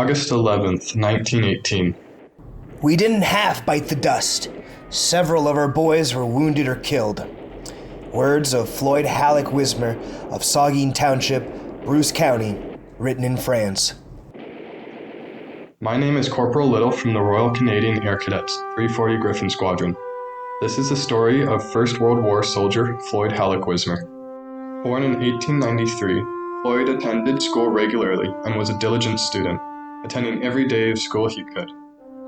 August 11th, 1918. We didn't half bite the dust. Several of our boys were wounded or killed. Words of Floyd Halleck Wismer of Saugeen Township, Bruce County, written in France. My name is Corporal Little from the Royal Canadian Air Cadets, 340 Griffin Squadron. This is the story of First World War soldier Floyd Halleck Wismer. Born in 1893, Floyd attended school regularly and was a diligent student, attending every day of school he could.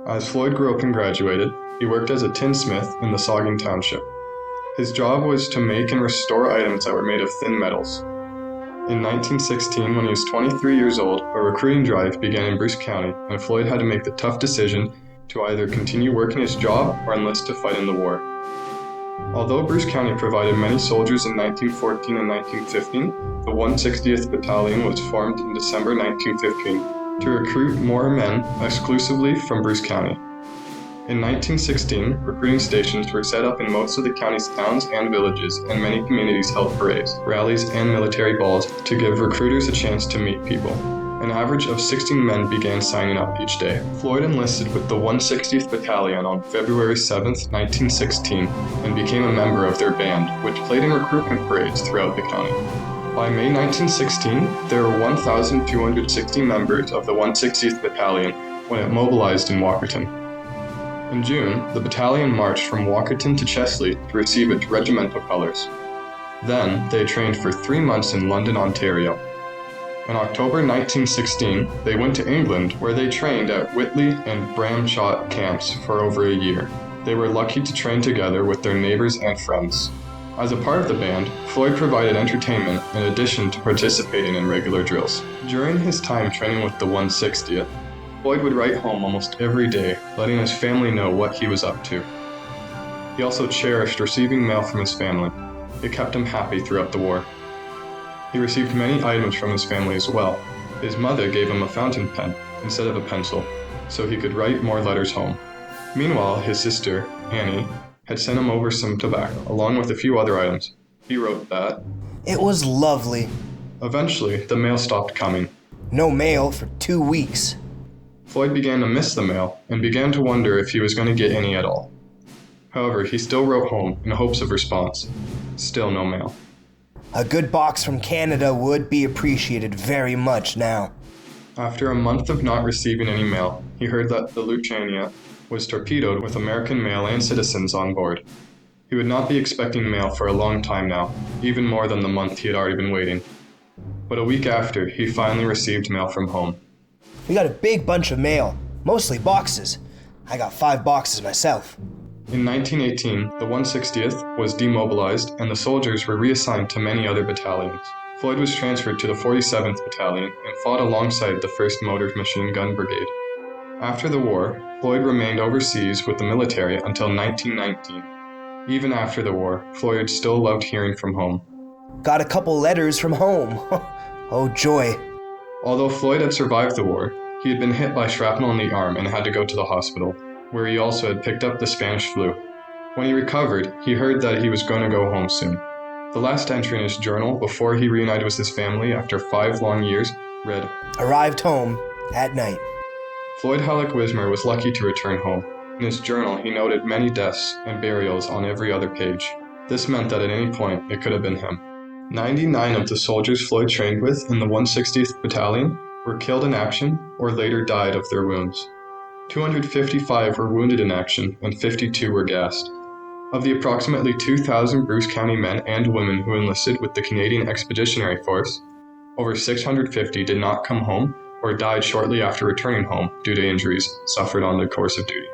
As Floyd grew up and graduated, he worked as a tinsmith in the Saugeen Township. His job was to make and restore items that were made of thin metals. In 1916, when he was 23 years old, a recruiting drive began in Bruce County, and Floyd had to make the tough decision to either continue working his job or enlist to fight in the war. Although Bruce County provided many soldiers in 1914 and 1915, the 160th Battalion was formed in December 1915 to recruit more men exclusively from Bruce County. In 1916, recruiting stations were set up in most of the county's towns and villages, and many communities held parades, rallies, and military balls to give recruiters a chance to meet people. An average of 16 men began signing up each day. Floyd enlisted with the 160th Battalion on February 7, 1916, and became a member of their band, which played in recruitment parades throughout the county. By May 1916, there were 1,260 members of the 160th Battalion when it mobilized in Walkerton. In June, the battalion marched from Walkerton to Chesley to receive its regimental colors. Then, they trained for 3 months in London, Ontario. In October 1916, they went to England, where they trained at Whitley and Bramshot camps for over a year. They were lucky to train together with their neighbors and friends. As a part of the band, Floyd provided entertainment in addition to participating in regular drills. During his time training with the 160th, Floyd would write home almost every day, letting his family know what he was up to. He also cherished receiving mail from his family. It kept him happy throughout the war. He received many items from his family as well. His mother gave him a fountain pen instead of a pencil, so he could write more letters home. Meanwhile, his sister, Annie, had sent him over some tobacco, along with a few other items. He wrote that It was lovely. Eventually, the mail stopped coming. No mail for 2 weeks. Floyd began to miss the mail and began to wonder if he was going to get any at all. However, he still wrote home in hopes of response. Still no mail. A good box from Canada would be appreciated very much now. After a month of not receiving any mail, he heard that the Lusitania was torpedoed with American mail and citizens on board. He would not be expecting mail for a long time now, even more than the month he had already been waiting. But a week after, he finally received mail from home. We got a big bunch of mail, mostly boxes. I got 5 boxes myself. In 1918, the 160th was demobilized and the soldiers were reassigned to many other battalions. Floyd was transferred to the 47th Battalion and fought alongside the 1st Motor Machine Gun Brigade. After the war, Floyd remained overseas with the military until 1919. Even after the war, Floyd still loved hearing from home. Got a couple letters from home. Oh joy. Although Floyd had survived the war, he had been hit by shrapnel in the arm and had to go to the hospital, where he also had picked up the Spanish flu. When he recovered, he heard that he was going to go home soon. The last entry in his journal before he reunited with his family after 5 long years read, Arrived home at night. Floyd Halleck Wismer was lucky to return home. In his journal, he noted many deaths and burials on every other page. This meant that at any point, it could have been him. 99 of the soldiers Floyd trained with in the 160th Battalion were killed in action or later died of their wounds. 255 were wounded in action and 52 were gassed. Of the approximately 2,000 Bruce County men and women who enlisted with the Canadian Expeditionary Force, over 650 did not come home or died shortly after returning home due to injuries suffered on the course of duty.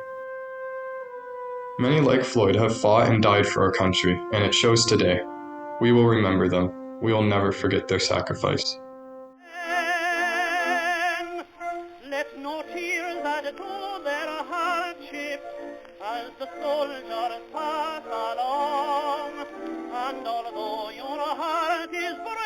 Many like Floyd have fought and died for our country, and it shows today. We will remember them. We will never forget their sacrifice. Let no tears add to their hardship as the soldiers pass along. And although your heart is broken,